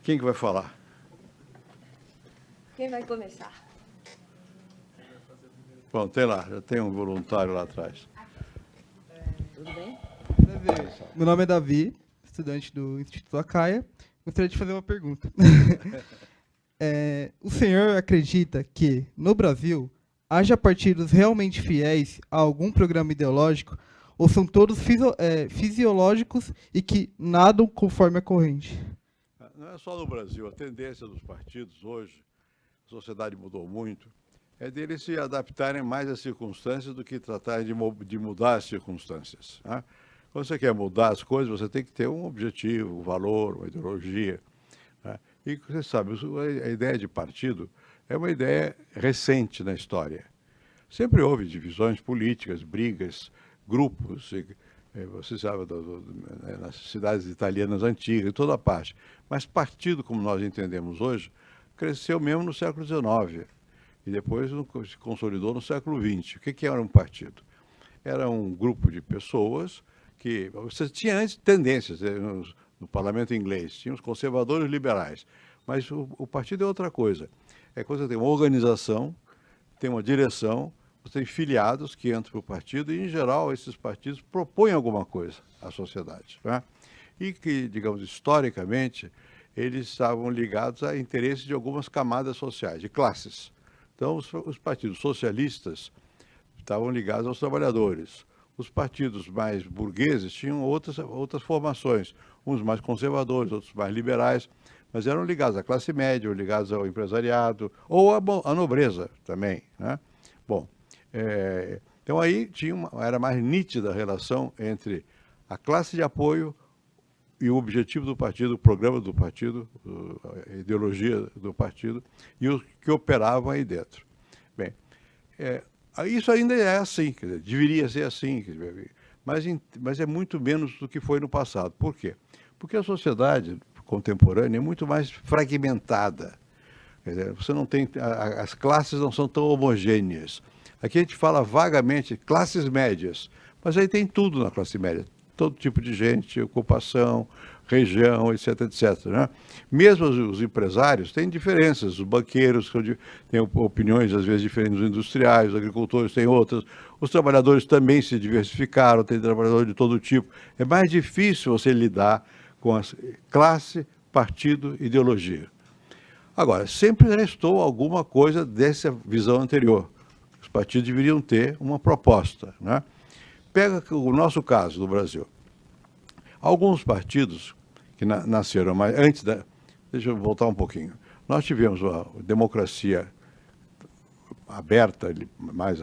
Quem que vai falar? Quem vai começar? Bom, tem lá, já tem um voluntário lá atrás. Tudo bem? Meu nome é Davi, estudante do Instituto Acaia. Gostaria de fazer uma pergunta. O senhor acredita que, no Brasil, haja partidos realmente fiéis a algum programa ideológico ou são todos fisiológicos e que nadam conforme a corrente? Não é só no Brasil, a tendência dos partidos hoje, a sociedade mudou muito, é deles se adaptarem mais às circunstâncias do que tratarem de mudar as circunstâncias. Né? Quando você quer mudar as coisas, você tem que ter um objetivo, um valor, uma ideologia. Né? E você sabe, a ideia de partido é uma ideia recente na história. Sempre houve divisões políticas, brigas, grupos, você sabe, nas cidades italianas antigas, em toda parte. Mas partido, como nós entendemos hoje, cresceu mesmo no século XIX e depois se consolidou no século XX. O que era um partido? Era um grupo de pessoas que... Você tinha antes tendências no parlamento inglês, tinha os conservadores liberais, mas o partido é outra coisa. É quando você tem uma organização, tem uma direção, você tem filiados que entram para o partido e, em geral, esses partidos propõem alguma coisa à sociedade. Né? E que, digamos, historicamente, eles estavam ligados a interesses de algumas camadas sociais, de classes. Então, os partidos socialistas estavam ligados aos trabalhadores. Os partidos mais burgueses tinham outras formações, uns mais conservadores, outros mais liberais, mas eram ligados à classe média, ou ligados ao empresariado, ou à nobreza também. Né? Bom, então aí era mais nítida a relação entre a classe de apoio e o objetivo do partido, o programa do partido, a ideologia do partido, e os que operavam aí dentro. Bem, isso ainda é assim, quer dizer, deveria ser assim, quer dizer, mas é muito menos do que foi no passado. Por quê? Porque a sociedade contemporânea é muito mais fragmentada. Quer dizer, você não tem, as classes não são tão homogêneas. Aqui a gente fala vagamente classes médias, mas aí tem tudo na classe média. Todo tipo de gente, ocupação, região, etc, etc. Né? Mesmo os empresários têm diferenças, os banqueiros têm opiniões às vezes diferentes dos industriais, os agricultores têm outras, os trabalhadores também se diversificaram, tem trabalhadores de todo tipo. É mais difícil você lidar com a classe, partido, ideologia. Agora, sempre restou alguma coisa dessa visão anterior. Os partidos deveriam ter uma proposta, né? Pega o nosso caso do Brasil. Alguns partidos que nasceram mais antes da... Deixa eu voltar um pouquinho. Nós tivemos uma democracia aberta, mais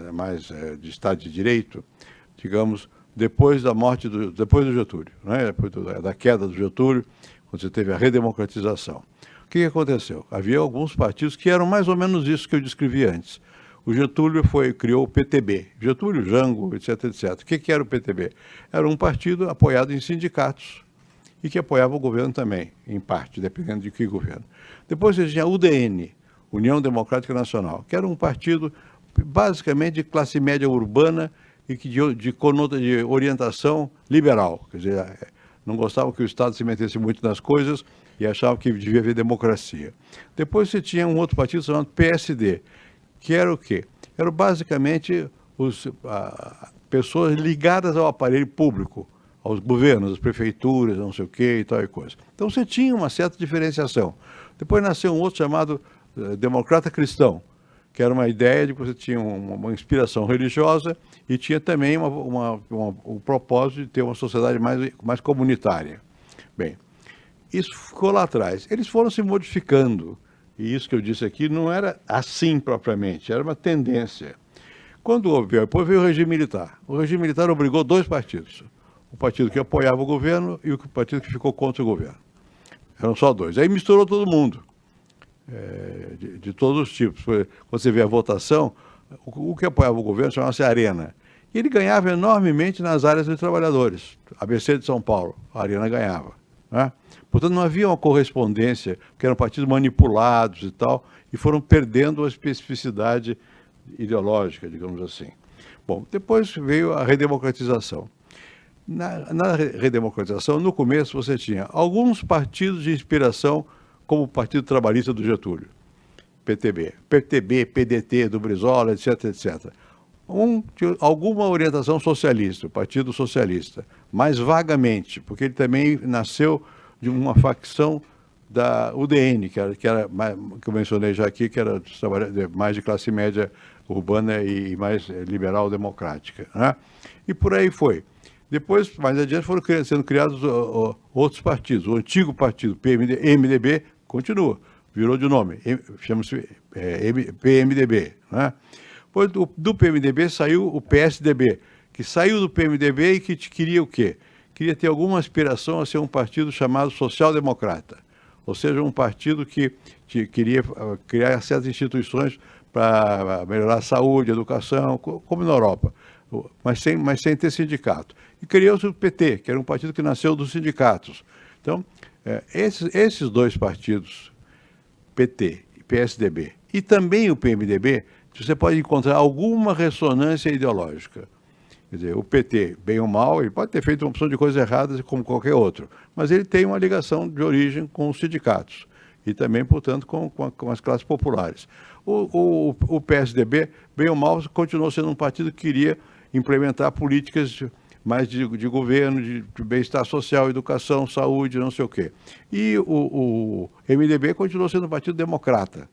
de Estado de Direito, digamos, depois da morte depois do Getúlio, né? Depois da queda do Getúlio, quando você teve a redemocratização. O que aconteceu? Havia alguns partidos que eram mais ou menos isso que eu descrevi antes. O Getúlio criou o PTB, Getúlio, Jango, etc, etc. O que era o PTB? Era um partido apoiado em sindicatos e que apoiava o governo também, em parte, dependendo de que governo. Depois você tinha a UDN, União Democrática Nacional, que era um partido basicamente de classe média urbana e que de orientação liberal. Quer dizer, não gostavam que o Estado se metesse muito nas coisas e achavam que devia haver democracia. Depois você tinha um outro partido chamado PSD, que era o quê? Eram basicamente pessoas ligadas ao aparelho público, aos governos, às prefeituras, não sei o quê e tal e coisa. Então você tinha uma certa diferenciação. Depois nasceu um outro chamado democrata cristão, que era uma ideia de que você tinha uma inspiração religiosa e tinha também o propósito de ter uma sociedade mais comunitária. Bem, isso ficou lá atrás. Eles foram se modificando. E isso que eu disse aqui não era assim propriamente, era uma tendência. Quando depois veio o regime militar. O regime militar obrigou dois partidos. O partido que apoiava o governo e o partido que ficou contra o governo. Eram só dois. Aí misturou todo mundo, de todos os tipos. Quando você vê a votação, o que apoiava o governo chamava-se Arena. E ele ganhava enormemente nas áreas dos trabalhadores. ABC de São Paulo, a Arena ganhava. Né? Portanto, não havia uma correspondência, porque eram partidos manipulados e tal, e foram perdendo a especificidade ideológica, digamos assim. Bom, depois veio a redemocratização. Na redemocratização, no começo, você tinha alguns partidos de inspiração como o Partido Trabalhista do Getúlio, PTB. PTB, PDT do Brizola, etc, etc. Tinha alguma orientação socialista, o Partido Socialista, mais vagamente, porque ele também nasceu de uma facção da UDN, que eu mencionei já aqui, que era mais de classe média urbana e mais liberal democrática, né? E por aí foi. Depois, mais adiante, foram sendo criados outros partidos. O antigo partido MDB continua, virou de nome, chama-se PMDB, né? Depois do PMDB saiu o PSDB, que saiu do PMDB e que queria o quê? Queria ter alguma aspiração a ser um partido chamado social-democrata, ou seja, um partido que queria criar certas instituições para melhorar a saúde, a educação, como na Europa, mas sem ter sindicato. E criou-se o PT, que era um partido que nasceu dos sindicatos. Então, esses dois partidos, PT e PSDB, e também o PMDB, você pode encontrar alguma ressonância ideológica. Quer dizer, o PT, bem ou mal, ele pode ter feito uma opção de coisas erradas como qualquer outro, mas ele tem uma ligação de origem com os sindicatos e também, portanto, com as classes populares. O PSDB, bem ou mal, continuou sendo um partido que queria implementar políticas mais de governo, de bem-estar social, educação, saúde, não sei o quê. E o MDB continuou sendo um partido democrata.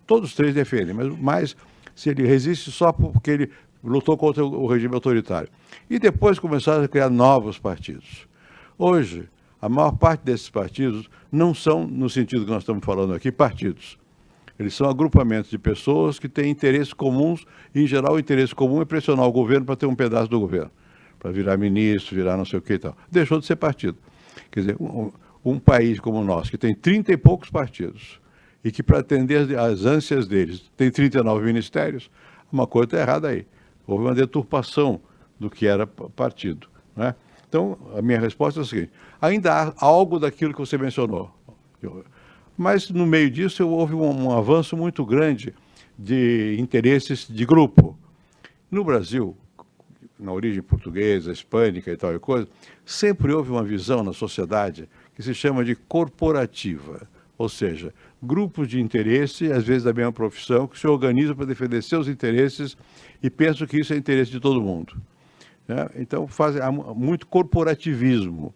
Todos os três defendem, mas se ele resiste só porque ele lutou contra o regime autoritário. E depois começaram a criar novos partidos. Hoje, a maior parte desses partidos não são, no sentido que nós estamos falando aqui, partidos. Eles são agrupamentos de pessoas que têm interesses comuns, e, em geral, o interesse comum é pressionar o governo para ter um pedaço do governo, para virar ministro, virar não sei o que e tal. Deixou de ser partido. Quer dizer, um país como o nosso, que tem 30 e poucos partidos, e que, para atender às ânsias deles, tem 39 ministérios, uma coisa está errada aí. Houve uma deturpação do que era partido, né? Então, a minha resposta é a seguinte: ainda há algo daquilo que você mencionou, mas no meio disso houve um avanço muito grande de interesses de grupo. No Brasil, na origem portuguesa, hispânica e tal e coisa, sempre houve uma visão na sociedade que se chama de corporativa, ou seja, grupos de interesse, às vezes da mesma profissão, que se organizam para defender seus interesses e pensam que isso é interesse de todo mundo, né? Então, há muito corporativismo.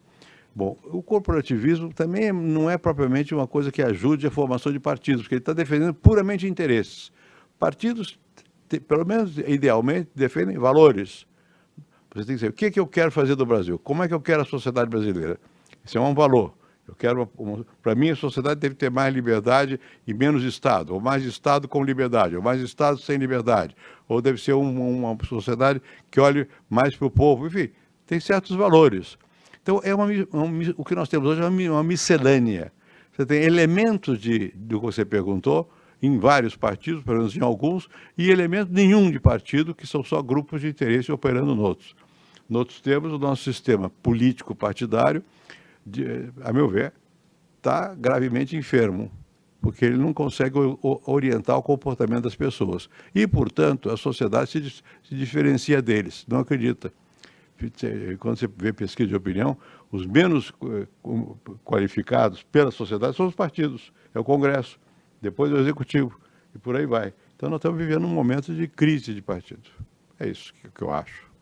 Bom, o corporativismo também não é propriamente uma coisa que ajude a formação de partidos, porque ele está defendendo puramente interesses. Partidos, pelo menos idealmente, defendem valores. Você tem que dizer, o que é que eu quero fazer do Brasil? Como é que eu quero a sociedade brasileira? Isso é um valor. Eu quero, para mim, a sociedade deve ter mais liberdade e menos Estado, ou mais Estado com liberdade, ou mais Estado sem liberdade, ou deve ser uma sociedade que olhe mais para o povo, enfim, tem certos valores. Então, o que nós temos hoje é uma miscelânea. Você tem elementos do que você perguntou, em vários partidos, pelo menos em alguns, e elementos nenhum de partido, que são só grupos de interesse operando noutros. Noutros termos, o nosso sistema político partidário, a meu ver, está gravemente enfermo, porque ele não consegue orientar o comportamento das pessoas. E, portanto, a sociedade se diferencia deles, não acredita. Quando você vê pesquisa de opinião, os menos qualificados pela sociedade são os partidos, é o Congresso, depois é o Executivo, e por aí vai. Então, nós estamos vivendo um momento de crise de partidos. É isso que eu acho.